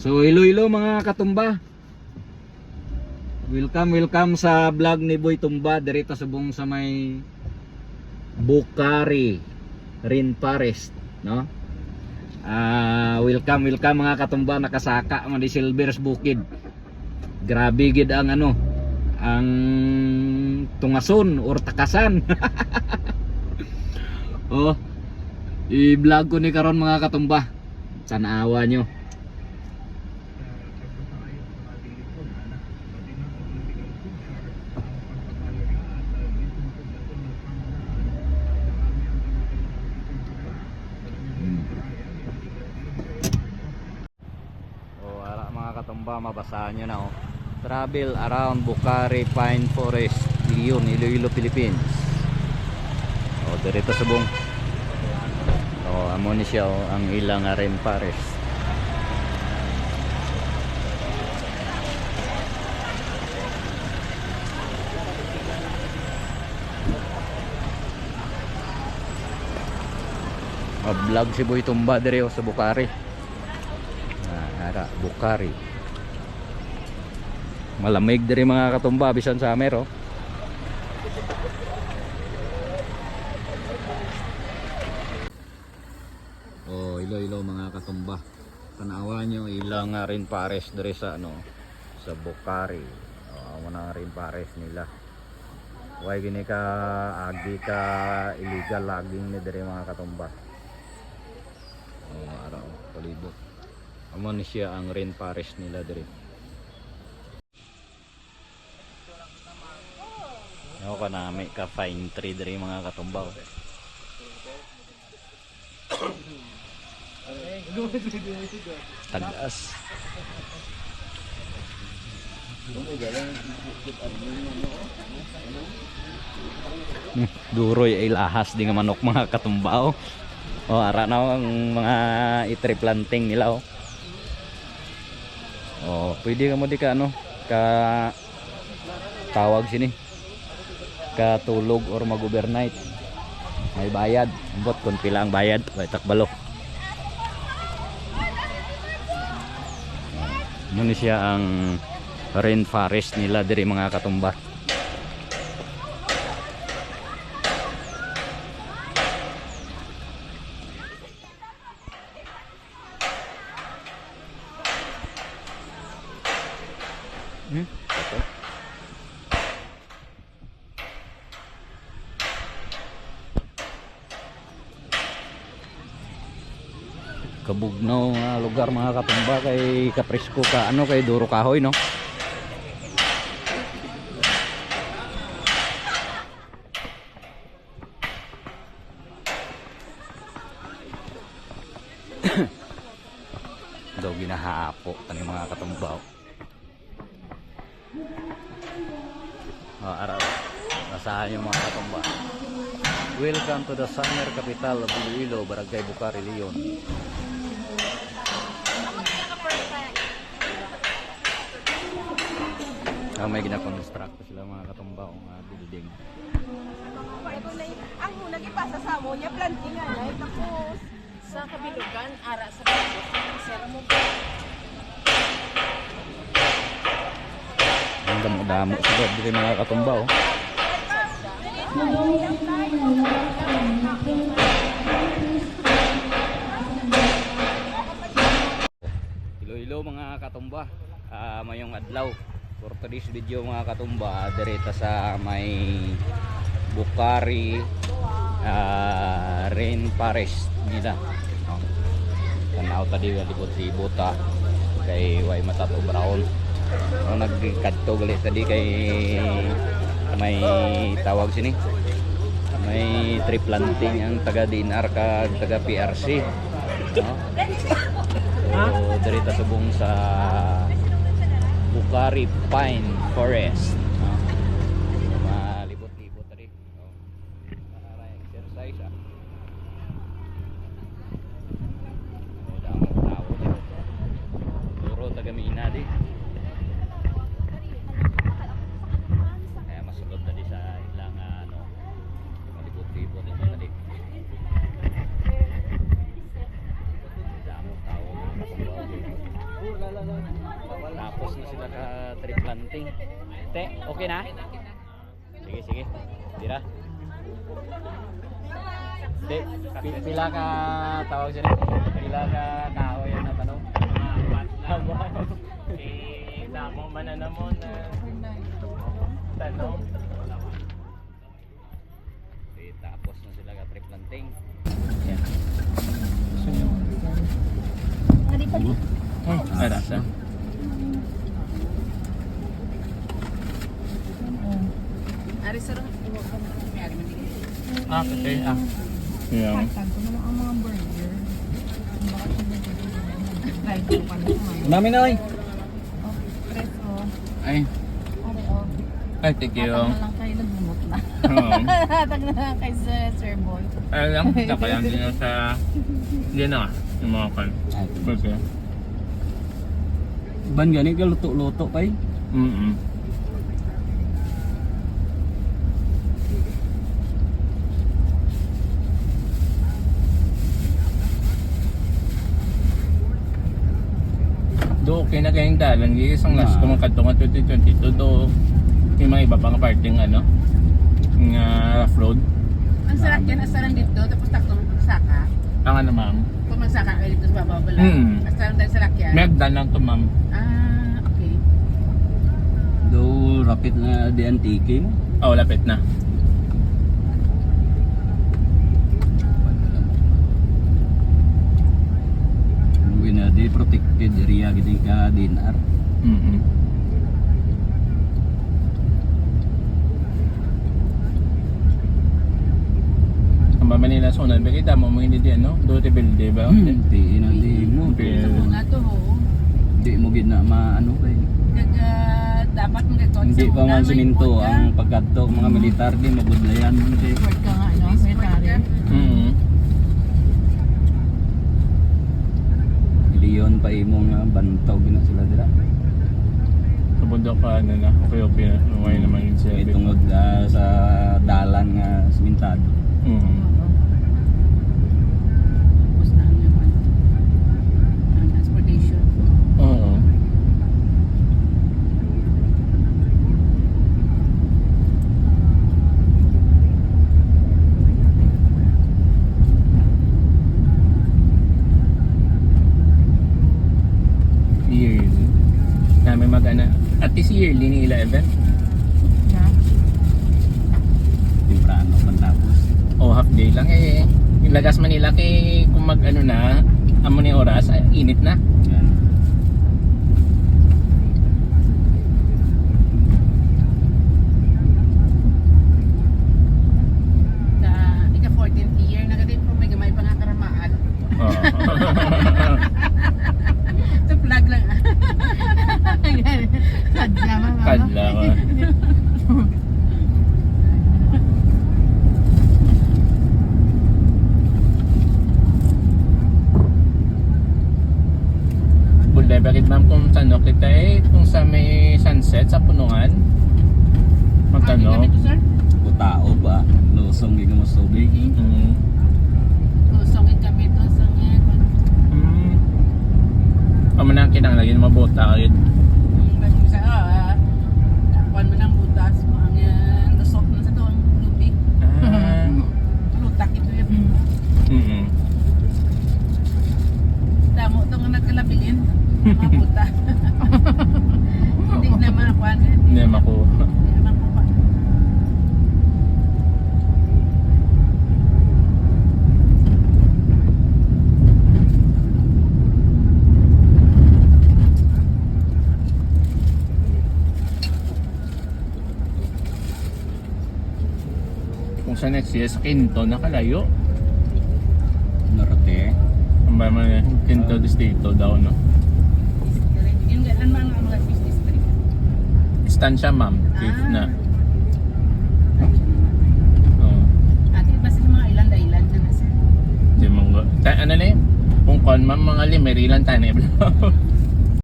So ilo mga katumba. Welcome sa vlog ni Boy Tumba dito subong sa may Bucari Rainforest, no? Welcome mga katumba, nakasaka man di Silvers Bukid. Grabe gid ang ang tungason or takasan. Oh, i-vlog ko ni karon mga katumba. Tanawa nyo. Mga katumba, mabasahan nyo na travel around Bucari Pine Forest, Leon, Iloilo, Philippines. Dirito subong. Amo ni siya ang ilang rainforest. Vlog si Boy Tumba diri sa Bucari. Bucari. Malamig diri mga katumba bisan summer. Ilo mga katumba. Tanawa nyo ilang rainforest diri sa sa Bucari. Amo na rainforest nila. Way gini ka agi ka illegal logging ni diri mga katumba. Araw palibot. Amo ni siya ang rainforest nila diri. Ako ka nami ka pine tree diri mga katumbaw. Tagas. Duroy ay lahas di nga manok mga katumbaw. Ara na ang mga itree planting nila. Pwede ka mo di ka ka tawag sini katulog or mag-overnight. May bayad, bot kung pila ang bayad, may takbalo. Muna siya ang rainforest nila diri mga katumba. Kabugnaw nga lugar mga katumba, kay kapresko ka kay duro kahoy no. Daw ginahapo tani mga katumba. Araw nasahan yung mga katumba. Welcome to the summer capital of Iloilo, Barangay Bucari, Leon. May gina-construct sila mga katumba building. Ang muna ipasa sa mo niya planting ay tapos sa kabilugan ara sa sera mo. Ang damo-damo sila dito mga katumba. Iloilo mga katumba, mayong adlaw. For today's video mga katumba, direta sa may Bucari rainforest nila. Tanaw tadi libot-libot kay way matato brown. Nagkadto gali tadi kay may tawag sini. May tree planting ang taga DNR ka taga PRC. So direta subong sa Bucari Pine Forest. Malibot-libot tadi. Para exercise Damo tao dito. Duro taga Mina di. Kaya masulod tadi sa ilang malibot-libot dito tadi. Damo tao. Tapos na sila ka tree planting. Te, okay na? Sige, sige. Tira. Te, pila ka tawag sila? Pila ka kahoy na tanong? Namo mananamon na tanong. Tapos na sila ka tree planting. Ay, rasa. Ari sir, iwo ko na may ari man dili. Okay, Yeah. Tanto na ang mga burger. Baka siya try ko pa na. Dami na ay. Preso. Ay, Ari oh. ay, thank you. Tatag na lang kayo nagbumot na. Oo. Tatag na lang kay Sir Boy. Ay lang, saka lang din sa... Hindi na, yung mga kan. Okay. Ban gani ka luto-luto pa eh. Do okay na kayong dalan, isang last ko mga kadto nga 2022 do yung mga iba pang parting ano nga rough road. Ang sarap yan, asaran dito, tapos takto magsaka. Ang ano ma'am, Kung magsaka kayo dito sa baba bala. Asaran tayo sa lakyan. may agdan lang to ma'am. Ah, okay. Do rapid na di antike mo. Oh, lapit na. Na di protected area gid ka dinar. Ang Manila sunan ba kita mo mga hindi ano? Do te build ba? Di ina di mo. Ito mo nga to ho. Di mo gid na maano kay. Dapat mo dito. Hindi pa man siminto ang pagkadto mga militar di mabudlayan mo di. Word ka nga, no? Military. Leon pa imong bantaw gina sila dira. Sa bundok pa ano na, okay na. Okay naman yun siya. Kay tungod sa dalan nga simintado. Tapos na ang naman. Ang transportation. Oo. Yearly. Namin mag-ana. At least yearly ni ila event. Yeah. Temprano man tapos. O half day lang eh. Ilagas Manila kay kung mag ano na, amo ni oras, ay, init na. Yan. Ika 14th year, nagaday po may gamay pa nga karamaan. Oo. Ito plug lang. Kadla man. Kadla ka. Bulday, bakit ma'am kung tanong kita kung sa may sunset sa punungan? Magkano? Ito sir? Utao ba? Lusong gid mo tubig. Lusongin kami ito sa ngayon. Amo na kinahanglan mabota kayo. Sa kuan mo ng butas mo ang lusok na sa to ang lubig. Lutak ito yun. Damo ito nga nagkalabilin. Mga buta. Hindi na makuan. Hindi makuha. Hindi na makuha. Kung sa next year, sa Quinto, nakalayo. Norte. Ang ba man Quinto Distrito daw, no? Yung ganan mga business district. Istansya, ma'am. Fifth na. Oo. Ate, basta yung mga island na nasa. Di manggo. Ano na yun? Kung kon, ma'am, mga limeri lang tayo.